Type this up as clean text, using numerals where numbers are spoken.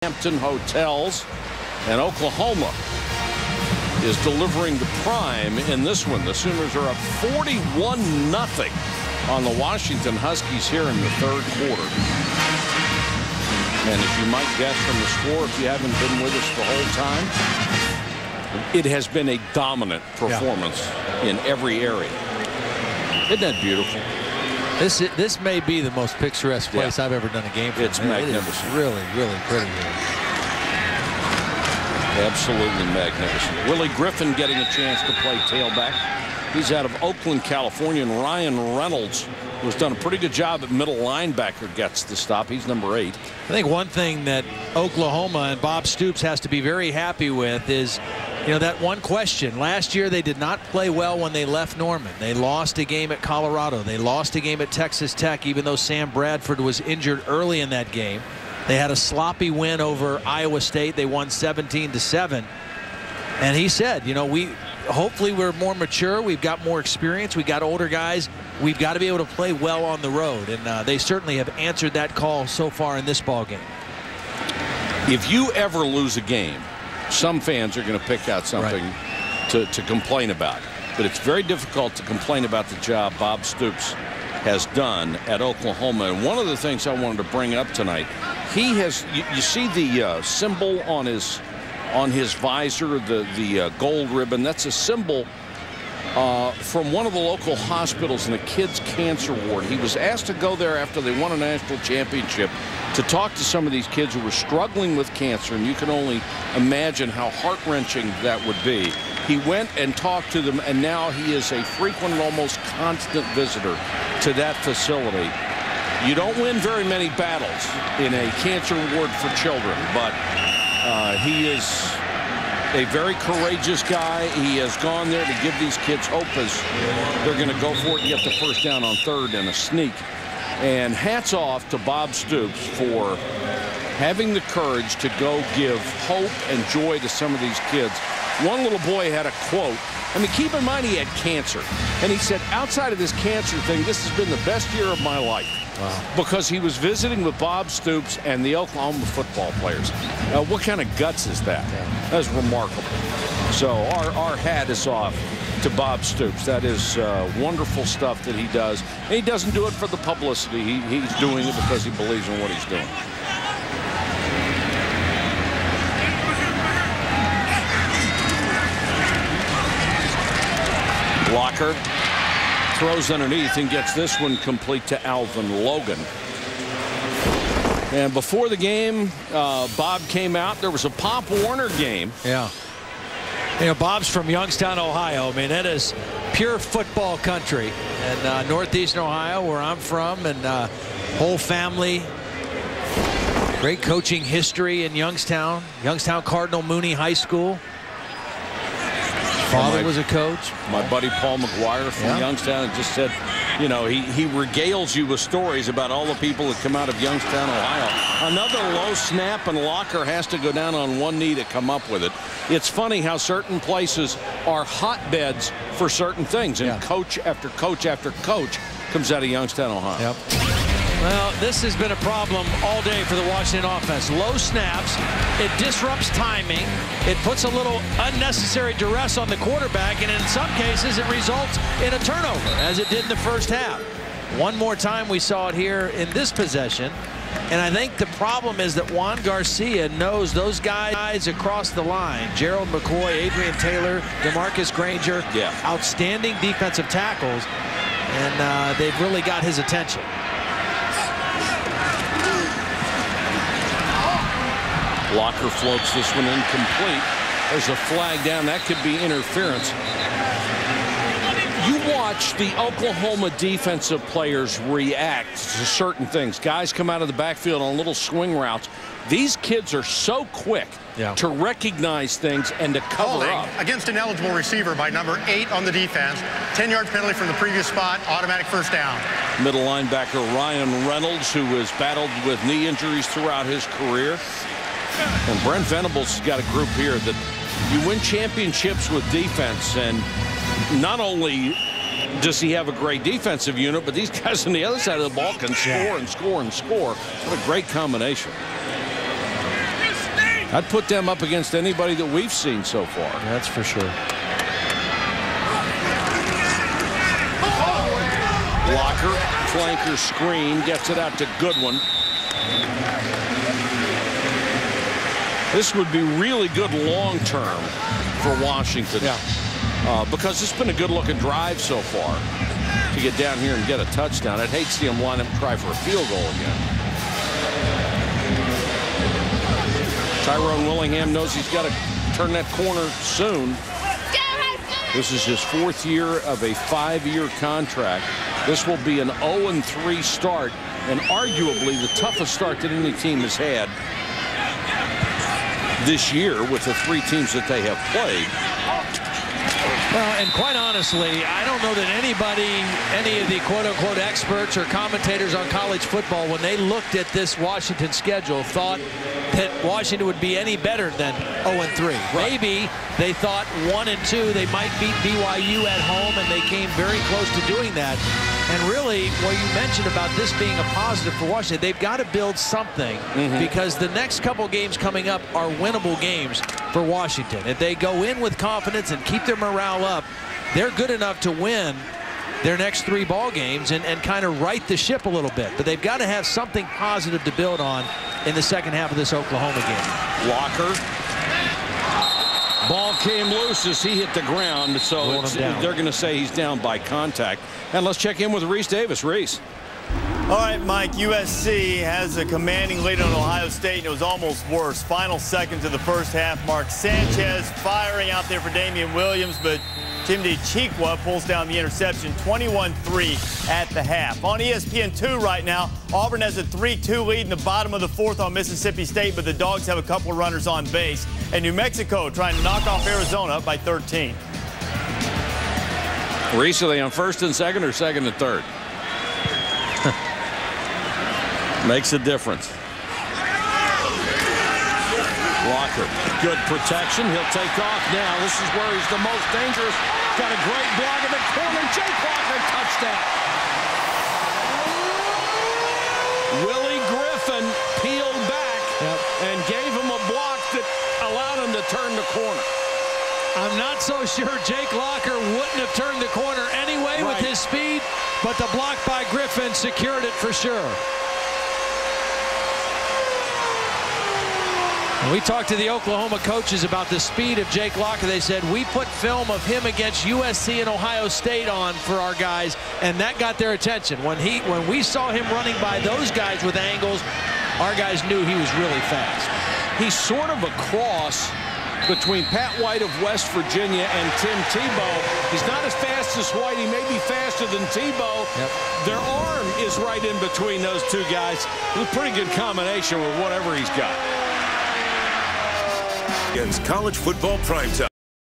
Hampton Hotels, and Oklahoma is delivering the prime in this one. The Sooners are up 41-0 on the Washington Huskies here in the third quarter. And as you might guess from the score, if you haven't been with us the whole time, it has been a dominant performance in every area. Isn't that beautiful? This may be the most picturesque place I've ever done a game for. It's magnificent. It is really, really pretty here. Absolutely magnificent. Willie Griffin getting a chance to play tailback. He's out of Oakland, California, and Ryan Reynolds, who's done a pretty good job at middle linebacker, gets the stop. He's number 8. I think one thing that Oklahoma and Bob Stoops has to be very happy with is, you know, that one question. Last year they did not play well when they left Norman. They lost a game at Colorado. They lost a game at Texas Tech, even though Sam Bradford was injured early in that game. They had a sloppy win over Iowa State. They won 17-7. And he said, you know, hopefully we're more mature. We've got more experience. We got older guys. We've got to be able to play well on the road. And they certainly have answered that call so far in this ball game. If you ever lose a game, some fans are going to pick out something to complain about. But it's very difficult to complain about the job Bob Stoops has done at Oklahoma. And one of the things I wanted to bring up tonight, he has, you see the symbol on his visor, the gold ribbon. That's a symbol from one of the local hospitals in a kids' cancer ward. He was asked to go there after they won a national championship to talk to some of these kids who were struggling with cancer, and you can only imagine how heart-wrenching that would be. He went and talked to them, and now he is a frequent and almost constant visitor to that facility. You don't win very many battles in a cancer ward for children, but he is a very courageous guy. He has gone there to give these kids hope as they're going to go for it and get the first down on third in a sneak. And hats off to Bob Stoops for having the courage to go give hope and joy to some of these kids. One little boy had a quote. I mean, keep in mind he had cancer. And he said, outside of this cancer thing, this has been the best year of my life. Wow. Because he was visiting with Bob Stoops and the Oklahoma football players. What kind of guts is that? That's remarkable. So our hat is off to Bob Stoops. That is wonderful stuff that he does. And he doesn't do it for the publicity. He's doing it because he believes in what he's doing. Blocker throws underneath and gets this one complete to Alvin Logan. And before the game, Bob came out. There was a Pop Warner game. Yeah. You know, Bob's from Youngstown, Ohio. I mean, that is pure football country. And northeastern Ohio, where I'm from, and whole family. Great coaching history in Youngstown. Youngstown Cardinal Mooney High School. Father was a coach. My buddy Paul McGuire from Youngstown just said, you know, he regales you with stories about all the people that come out of Youngstown, Ohio. Another low snap, and Locker has to go down on one knee to come up with it. It's funny how certain places are hotbeds for certain things, and coach after coach after coach comes out of Youngstown, Ohio. Yep. Well, this has been a problem all day for the Washington offense. Low snaps. It disrupts timing. It puts a little unnecessary duress on the quarterback, and in some cases it results in a turnover, as it did in the first half. One more time we saw it here in this possession. And I think the problem is that Juan Garcia knows those guys across the line. Gerald McCoy, Adrian Taylor, DeMarcus Granger, outstanding defensive tackles, and they've really got his attention. Locker floats this one incomplete. There's a flag down. That could be interference. You watch the Oklahoma defensive players react to certain things. Guys come out of the backfield on little swing routes. These kids are so quick to recognize things and to cover up. Against an eligible receiver by number 8 on the defense. 10-yard penalty from the previous spot. Automatic first down. Middle linebacker Ryan Reynolds, who has battled with knee injuries throughout his career. And Brent Venables has got a group here that you win championships with defense, and not only does he have a great defensive unit, but these guys on the other side of the ball can score and score and score. What a great combination. I'd put them up against anybody that we've seen so far. That's for sure. Blocker, flanker screen, gets it out to Goodwin. This would be really good long term for Washington. Because it's been a good looking drive so far to get down here and get a touchdown. I'd hate to see him line up and try for a field goal again. Tyrone Willingham knows he's got to turn that corner soon. This is his 4th year of a 5-year contract. This will be an 0-3 start, and arguably the toughest start that any team has had this year with the 3 teams that they have played. Well, and quite honestly, I don't know that any of the quote-unquote experts or commentators on college football, when they looked at this Washington schedule, thought that Washington would be any better than 0-3. Right. Maybe they thought 1-2, they might beat BYU at home, and they came very close to doing that. And really, what you mentioned about this being a positive for Washington, they've got to build something because the next couple games coming up are winnable games for Washington. If they go in with confidence and keep their morale up, they're good enough to win their next 3 ball games and kind of right the ship a little bit. But they've got to have something positive to build on in the second half of this Oklahoma game. Walker. Ball came loose as he hit the ground, so they're going to say he's down by contact. And let's check in with Reese Davis. Reese. All right, Mike, USC has a commanding lead on Ohio State, and it was almost worse. Final seconds of the first half, Mark Sanchez firing out there for Damian Williams, but Timothy Chikwa pulls down the interception, 21-3 at the half. On ESPN2 right now, Auburn has a 3-2 lead in the bottom of the 4th on Mississippi State, but the Dogs have a couple of runners on base. And New Mexico trying to knock off Arizona by 13. Reese, are they on 1st and 2nd or 2nd and 3rd? Makes a difference. Walker, good protection. He'll take off now. This is where he's the most dangerous. Got a great block in the corner. Jake Walker, touchdown. Willie Griffin peeled back and gave him a block that allowed him to turn the corner. I'm not so sure Jake Locker wouldn't have turned the corner anyway with his speed, but the block by Griffin secured it for sure. We talked to the Oklahoma coaches about the speed of Jake Locker. They said, we put film of him against USC and Ohio State on for our guys, and that got their attention. When we saw him running by those guys with angles, our guys knew he was really fast. He's sort of a cross between Pat White of West Virginia and Tim Tebow. He's not as fast as White. He may be faster than Tebow. Their arm is right in between those 2 guys. It's a pretty good combination with whatever he's got. College football primetime.